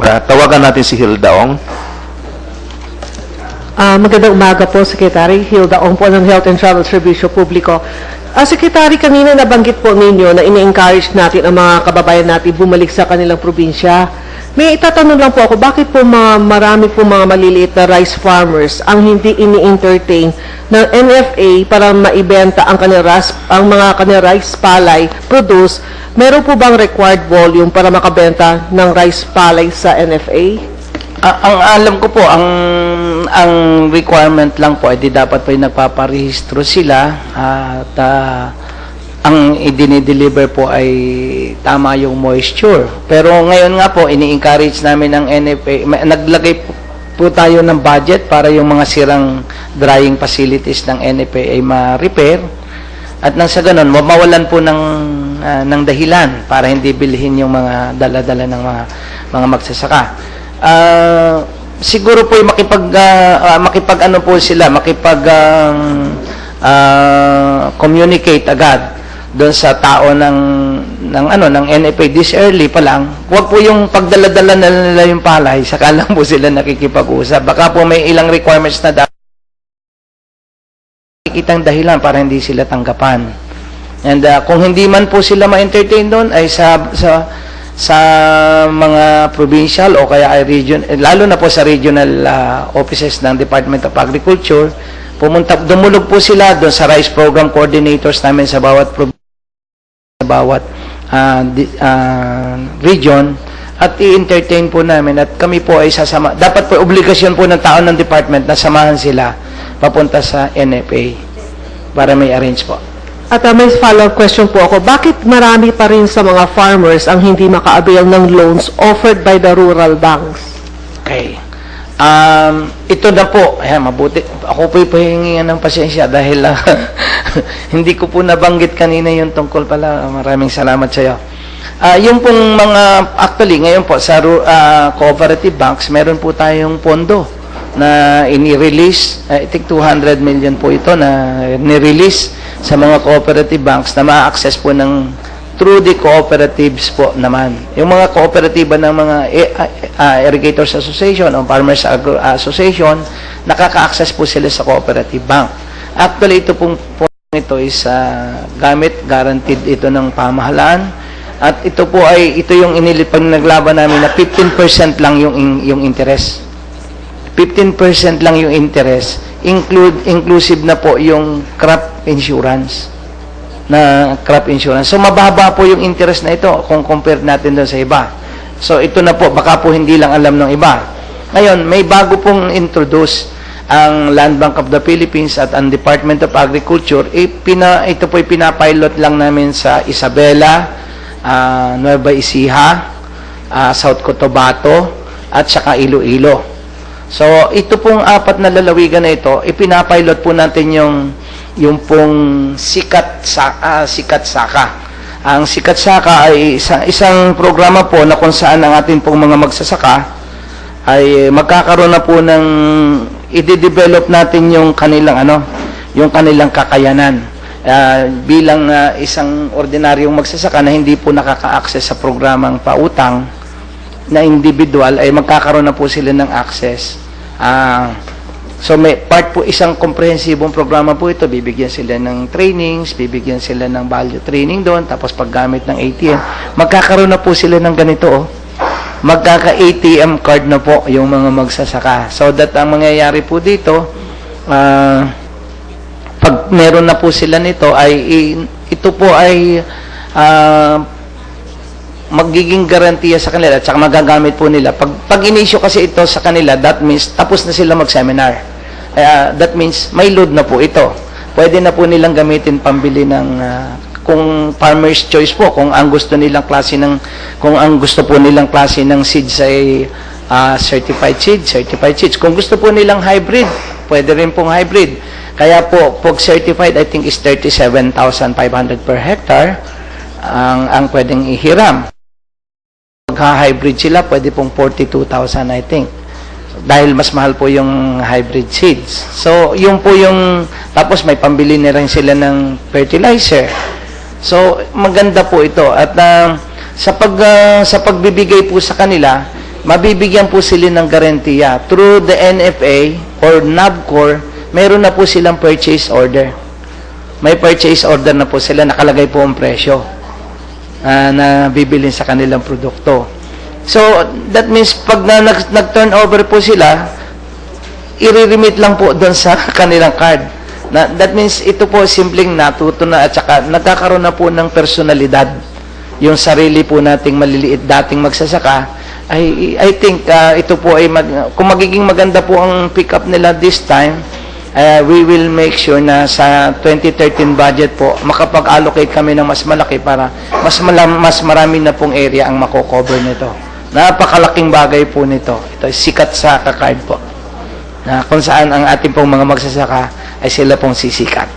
Tawagan natin si Hilda Ong. Magandang umaga po, Secretary. Hilda Ong po ng Health and Travel Servicio Publico. Secretary, kanina nabanggit po ninyo na ini-encourage natin ang mga kababayan natin bumalik sa kanilang probinsya. May itatanong lang po ako, bakit po marami po mga maliliit na rice farmers ang hindi ini-entertain ng NFA para maibenta ang mga kanilang rice palay produce? Meron po bang required volume para makabenta ng rice palay sa NFA? Ang alam ko po, ang requirement lang po ay dapat po yung nagpaparehistro sila at ang i-deliver po ay tama yung moisture. Pero ngayon nga po, ini-encourage namin ng NFA, naglagay po tayo ng budget para yung mga sirang drying facilities ng NFA ay ma-repair at nang sa ganun, mawalan po ng dahilan para hindi bilhin yung mga dala-dala ng mga magsasaka. Siguro po communicate agad doon sa tao ng NFA this early pa lang. Huwag po yung pagdala-dala nila yung palay, saka lang po sila nakikipag-usap. Baka po may ilang requirements na dapat kitang dahilan para hindi sila tanggapan. And kung hindi man po sila ma-entertain doon ay sa mga provincial o kaya ay region, lalo na po sa regional offices ng Department of Agriculture, dumulog po sila doon sa rice program coordinators namin sa bawat region at i-entertain po namin at kami po ay sasama. Dapat po obligasyon po ng tao ng department na samahan sila papunta sa NFA para may arrange po. At may follow-up question po ako, bakit marami pa rin sa mga farmers ang hindi maka-avail ng loans offered by the rural banks? Okay. Ito na po, mabuti. Ako po ipahingi ng pasensya dahil hindi ko po nabanggit kanina yung tungkol pala. Maraming salamat sa iyo. Yung pong actually, ngayon po sa cooperative banks, meron po tayong pondo na ini-release. I think 200 million po ito na ni-release sa mga cooperative banks na ma-access po through the cooperatives po naman. Yung mga kooperatiba ng mga Irrigators Association o Farmers Association, nakaka-access po sila sa cooperative bank. Actually, ito is guaranteed ito ng pamahalaan. At ito po ay, ito yung pag naglaban namin na 15% lang yung interest. 15% lang yung interest. Inclusive na po yung crop insurance. So, mababa po yung interest na ito kung compare natin doon sa iba. So, ito na po, baka po hindi lang alam ng iba. Ngayon, may bago pong introduce ang Land Bank of the Philippines at ang Department of Agriculture. Ito po pinapilot lang namin sa Isabela, Nueva Ecija, South Cotabato, at saka Iloilo. So, ito pong apat na lalawigan na ito, ipinapilot po natin yung pong Sikat Saka. Ang Sikat Saka ay isang programa po na kung saan ang ating pong mga magsasaka ay magkakaroon na po ng i-develop natin yung kanilang kakayanan. Bilang isang ordinaryong magsasaka na hindi po nakaka-access sa programang pautang na individual ay magkakaroon na po sila ng access. So may part po, isang komprehensibong programa po ito, bibigyan sila ng trainings, bibigyan sila ng value training doon, tapos paggamit ng ATM, magkakaroon na po sila ng ganito, magkaka-ATM card na po yung mga magsasaka. So that ang mangyayari po dito, pag meron na po sila nito, ito po ay magiging garantiya sa kanila at saka magagamit po nila. Pag in-issue kasi ito sa kanila, that means tapos na sila mag-seminar. That means may load na po ito. Pwede na po nilang gamitin pambili ng kung farmer's choice po, kung ang gusto po nilang klase ng seeds ay certified seeds. Kung gusto po nilang hybrid, pwede rin pong hybrid. Kaya po, pag certified, I think is 37,500 per hectare ang pwedeng ihiram. Pagka-hybrid sila, pwede pong 42,000 I think. Dahil mas mahal po yung hybrid seeds. So, yun po yung, tapos may pambili na rin sila ng fertilizer. So, maganda po ito. At sa pagbibigay po sa kanila, mabibigyan po sila ng garantiya. Through the NFA or NABCOR, meron na po silang purchase order. May purchase order na po sila, nakalagay po ang presyo na bibili sa kanilang produkto. So, that means pag nag-turnover po sila, i-remit lang po doon sa kanilang card. That means ito po simpleng natuto na at saka nagkakaroon na po ng personalidad. Yung sarili po nating maliliit dating magsasaka, I think ito po ay kung magiging maganda po ang pick up nila this time, we will make sure na sa 2013 budget po makapag-allocate kami ng mas malaki para mas marami na pong area ang mako-cover nito. Napakalaking bagay po nito. Ito sikat sa card po. Na kung saan ang ating pong mga magsasaka ay sila pong sisikat.